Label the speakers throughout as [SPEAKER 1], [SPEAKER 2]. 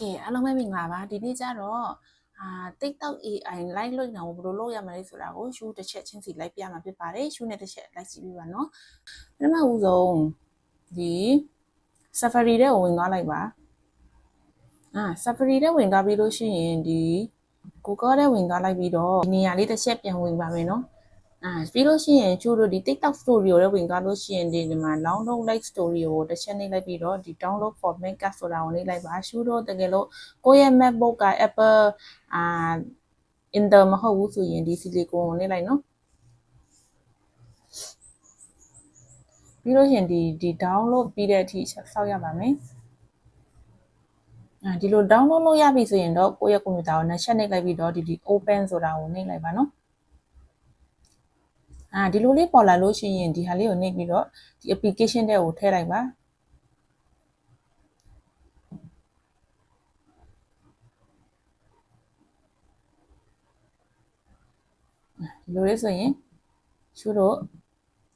[SPEAKER 1] ကဲအားလုံးပဲမင်္ဂလာပါဒီနေ့ကျတော့TikTok AI live လုပ်နေတာကိုဘယ်လိုလုပ်ရမလဲဆိုတာကိုရှုတစ်ချက်ချင်းစီလိုက်ပြမှာဖြစ်ပါတယ်ရှုနဲ့တစ်ချက်လိုက်ကြည့်ပြပါနော်ပထမဦးဆုံးဒီ Safari ထဲကိုဝင်သွားလိုက်ပါSafari ထဲဝင်သွားပြီးလို့ရှိရင်ဒီ Google ထဲဝင်သွားလိုက်ပြီးတော့ဒီနေရာလေးတစ်ချက်ပြန်ဝင်ပါမယ်နော်ပြီးလို့ရှိရင်ကျိုးတို့ဒီ TikTok story ကိုလည်းဝင်သွားလို့ရှိရင်ဒီမှာ download like story ကိုတစ်ချက်နှိပ်လိုက်ပြီးတော့ဒီ download for makeup ဆိုတာကိုနှိပ်လိုက်ပါရှုတော့တကယ်လို့ကိုယ့်ရဲ့ MacBook က Apple Intel မဟုတ်ဘူးဆိုရင်ဒီ silicone ကိုနှိပ်လိုက်နော်ပြီးလို့ရှိရင်ဒီ download ပြီးတဲ့အထိစောင့်ရပါမယ်ဒီလို download လုပ်ရပြီဆိုရင်တော့ကိုယ့်ရဲ့ computer ကိုနှစ်ချက်နှိပ်လိုက်ပြီးတော့ဒီ open ဆိုတာကိုနှိပ်လိုက်ပါနော်ဒီလိုလေးပေါ်လာလို့ရှိရင်ဒီဟာလေးကိုနှိပ်ပြီးတော့ဒီ application တွေကိုထည့်လိုက်ပါဒီလိုလေးဆိုရင်ရှုတော့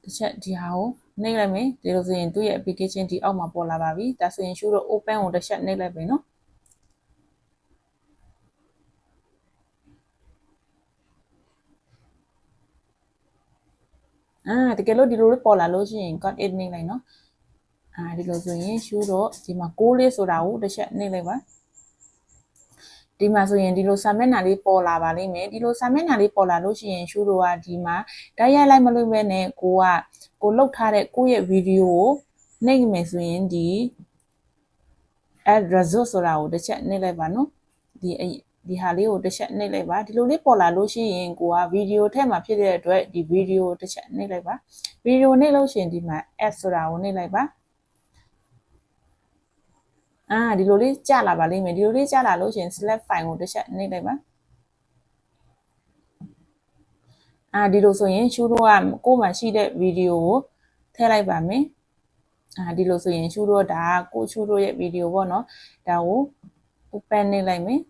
[SPEAKER 1] တစ်ချက်ဒီဟာကိုနှိပ်လိုက်မယ်ဒီလိုဆိုရင်သူ့ရဲ့ application ဒီအောက်မှာပေါ်လာပါပြီဒါဆိုရင်ရှုတော့ open ကိုတစ်ချက်နှိပ်လိုက်ပြီနော်တကယ်လို့ဒီလိုလေးပေါ်လာလို့ရှိရင် got it နှိပ်လိုက်နော်ဒီလိုဆိုရင်ရှုတော့ဒီမှာ6လေးဆိုတာကိုတစ်ချက်နှိပ်လိုက်ပါဒီမှာဆိုရင်ဒီလိုစာမျက်နှာလေးပေါ်လာပါလိမ့်မယ်ဒီလိုစာမျက်နှာလေးပေါ်လာလို့ရှိရင်ရှုတော့ကဒီမှာဓာတ်ရိုက်လိုက်မလို့ပဲနဲ့ကိုလုတ်ထားတဲ့ကိုယ့်ရဲ့ဗီဒီယိုကိုနှိပ်မယ်ဆိုရင်ဒီ add result ဆိုတာကိုတစ်ချက်နှိပ်လိုက်ပါနော်ဒီဟာလေးကိုတစ်ချက်နှိပ်လိုက်ပါဒီလိုလေးပေါ်လာလို့ရှိရင်ကိုကဗီဒီယိုထဲမှာဖြစ်တဲ့အတွက်ဒီဗီဒီယိုတစ်ချက်နှိပ်လိုက်ပါဗီဒီယိုနှိပ်လို့ရှိရင်ဒီမှာ add ဆိုတာကိုနှိပ်လိုက်ပါဒီလိုလေးကြာလာပါလိမ့်မယ်ဒီလိုလေးကြာလာလို့ရှိရင် select file ကိုတစ်ချက်နှိပ်လိုက်ပါဒီလိုဆိုရင်ရှုတော့ကကိုယ်မှာရှိတဲ့ဗီဒီယိုကိုထည့်လိုက်ပါမယ်ဒီလိုဆိုရင်ရှုတော့ဒါကိုရှုတော့ရဲ့ဗီဒီယိုပေါ့နော်ဒါကို open နှိပ်လိုက်မယ်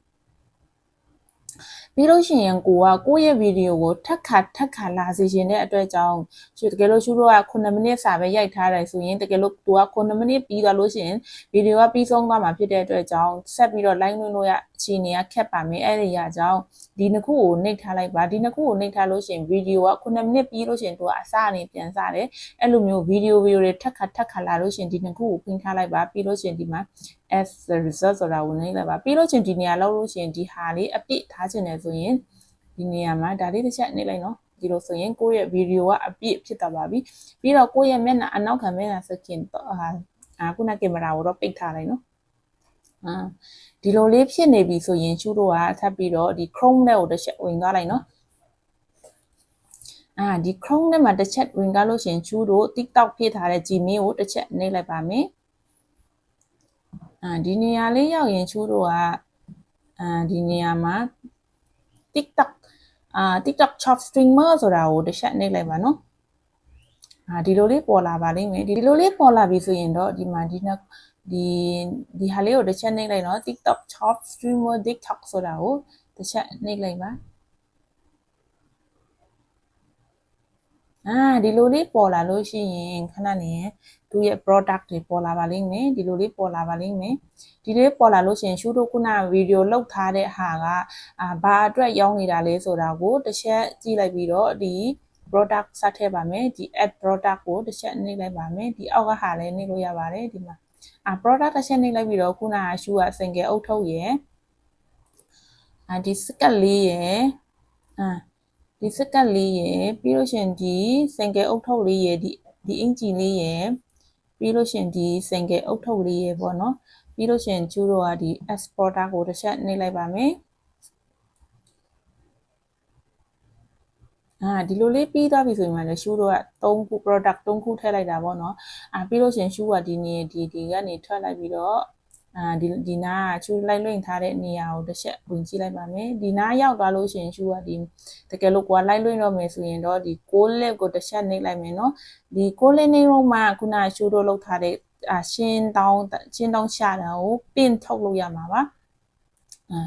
[SPEAKER 1] ပြီးလို့ရှိရင်ကိုယ့်ရဲ့ဗီဒီယိုကိုထပ်ခါလာစေချင်တဲ့အတွက်ကြောင့်တကယ်လို့ရှုတော့က9မိနစ်စာပဲရိုက်ထားတယ်ဆိုရင်တကယ်လို့သူက9မိနစ်ပြီးသွားလို့ရှိရင်ဗီဒီယိုကပြီးဆုံးသွားမှာဖြစ်တဲ့အတွက်ကြောင့်ဆက်ပြီးတော့ line လွှင့်လို့ရအခြေအနေကခက်ပါမယ်အဲ့ဒီအကြောင်းဒီနှစ်ခုကိုနှိပ်ထားလိုက်ပါဒီနှစ်ခုကိုနှိပ်ထားလို့ရှိရင်ဗီဒီယိုက9မိနစ်ပြီးလို့ရှိရင်သူကအစအနေပြန်စတယ်အဲ့လိုမျိုးဗီဒီယိုတွေထပ်ခါလာလို့ရှိရင်ဒီနှစ်ခုကိုပြင်ထားလိုက်ပါပြီးလို့ရှိရင်ဒီမှာ as the result ဆိုတာကိုနှိပ်လိုက်ပါပြီးလို့ချင်းဒီနေရာလောက်လို့ချင်းဒီဟာလေးအပြည့်ထားခြင်းတယ်ဆိုရင်ဒီနေရာမှာဒါလေးတစ်ချက်နှိပ်လိုက်နော်ဒီလိုဆိုရင်ကိုယ့်ရဲ့ဗီဒီယိုကအပြည့်ဖြစ်သွားပါပြီပြီးတော့ကိုယ့်ရဲ့မျက်နှာအနောက်ခံမျက်နှာစကင်ခုနကင်မရာကိုတော့ပိတ်ထားလိုက်နော်ဒီလိုလေးဖြစ်နေပြီဆိုရင်ရှုတော့ကထပ်ပြီးတော့ဒီ Chrome ထဲကိုတစ်ချက်ဝင်သွားလိုက်နော်ဒီ Chrome ထဲမှာတစ်ချက်ဝင်သွားလို့ရှိရင်ရှုတော့ TikTok ဖြစ်ထားတဲ့ Gmail ကိုတစ်ချက်နှိပ်လိုက်ပါမယ်ဒီနေရာလေးရောက်ရင်ချိုးတော့ဒီနေရာမှာ TikTok Shop Streamer ဆိုတာကိုတစ်ချက်နှိပ်လိုက်ပါနော်ဒီလိုလေးပေါ်လာပါလိမ့်မယ်ဒီလိုလေးပေါ်လာပြီဆိုရင်တော့ဒီမှာဒီဟာလေးကိုတစ်ချက်နှိပ်လိုက်နော် TikTok Shop Streamer TikTok ဆိုတာကိုတစ်ချက်နှိပ်လိုက်ပါဒီလိုလေးပေါ်လာလို့ရှိရင်ခဏနေသူ့ရဲ့ product တွေပေါ်လာပါလိမ့်မယ်ဒီလိုလေးပေါ်လာပါလိမ့်မယ်ဒီလေးပေါ်လာလို့ရှိရင်ရှုတို့ခုနဗီဒီယိုလောက်ထားတဲ့ဟာကဘာအတွက်ရောင်းနေတာလဲဆိုတာကိုတစ်ချက်ကြည့်လိုက်ပြီးတော့ဒီ product စထည့်ပါမယ်ဒီ add product ကိုတစ်ချက်နှိပ်လိုက်ပါမယ်ဒီအောက်ကဟာလည်းနှိပ်လို့ရပါတယ်ဒီမှာproduct တစ်ချက်နှိပ်လိုက်ပြီးတော့ခုနကရှုက single အုပ်ထုပ်ရယ်ဒီစကတ်လေးရယ်ဒီစကတ်လေးရယ်ပြီးလို့ရှိရင်ဒီ single အုပ်ထုပ်လေးရယ်ဒီအင်ဂျီလေးရယ်ပြီးလို့ရှိရင်ဒီ single အုပ်ထုပ်လေးရယ်ပေါ့နော်ပြီးလို့ရှိရင်ကျူတော့ဒီ exporter ကိုတစ်ချက်နှိပ်လိုက်ပါမယ်ဒီလိုလေးပြီးသွားပြီဆိုရင်လည်းရှူတော့3ခု product 3ခုထည့်လိုက်တာပေါ့နော်ပြီးလို့ရှိရင်ရှူကဒီကနေထွက်လိုက်ပြီးတော့ဒီနားချူလိုက်လွှင့်ထားတဲ့နေရာကိုတစ်ချက်ဝင်ကြည့်လိုက်ပါမယ်ဒီနားရောက်သွားလို့ရှိရင်ရှူကတကယ်လို့ကိုကလိုက်လွှင့်တော့မယ်ဆိုရင်တော့ဒီ6 lip ကိုတစ်ချက်နှိပ်လိုက်မယ်နော်ဒီ6 lip နှိပ်တော့မှခုနရှူတော့လောက်ထားတဲ့ရှင်းတောင်းရှာတာကိုပင့်ထုတ်လို့ရမှာပါ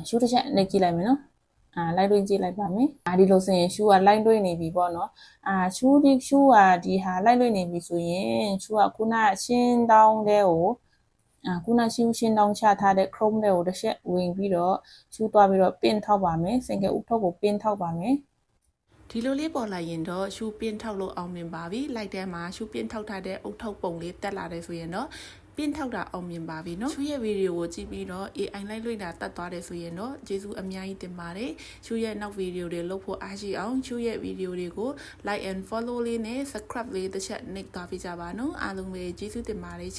[SPEAKER 1] ရှူတစ်ချက်နှိပ်ကြည့်လိုက်မယ်နော်လိုက်လွှင့်ကြည့်လိုက်ပါမယ်ဒီလိုဆိုရင်ရှူကလိုက်လွှင့်နေပြီပေါ့နော်ရှူကဒီဟာလိုက်လွှင့်နေပြီဆိုရင်ရှူကခုနရှင်းတောင်းတဲ့ကို ခုနရှူရှင်းတောင်းချထားတဲ့ Chrome တွေကိုတစ်ချက်ဝင်ပြီးတော့ရှူသွားပြီးတော့ပင်ထောက်ပါမယ်စင်ကဲဥထုပ်ကိုပင်ထောက်ပါမယ်ဒီလိုလေးပေါ်လာရင်တော့ရှူပင်းထောက်လို့အောင်မြင်ပါပြီလိုက်တဲ့မှာရှူပင်းထောက်ထားတဲ့အုတ်ထုပ်ပုံလေးတက်လာတယ်ဆိုရင်တော့ပင်းထောက်တာအောင်မြင်ပါပြီเนาะရှူရဲ့ဗီဒီယိုကိုကြည့်ပြီးတော့ AI လိုက်လွှင့်တာတတ်သွားတယ်ဆိုရင်တော့ကျေးဇူးအများကြီးတင်ပါတယ်ရှူရဲ့နောက်ဗီဒီယိုတွေလုပ်ဖို့အားရှိအောင်ရှူရဲ့ဗီဒီယိုတွေကို like and follow လေးနဲ့ subscribe လေးတစ်ချက်နှိပ်သွားပေးကြပါနော်အားလုံးပဲကျေးဇူးတင်ပါတယ်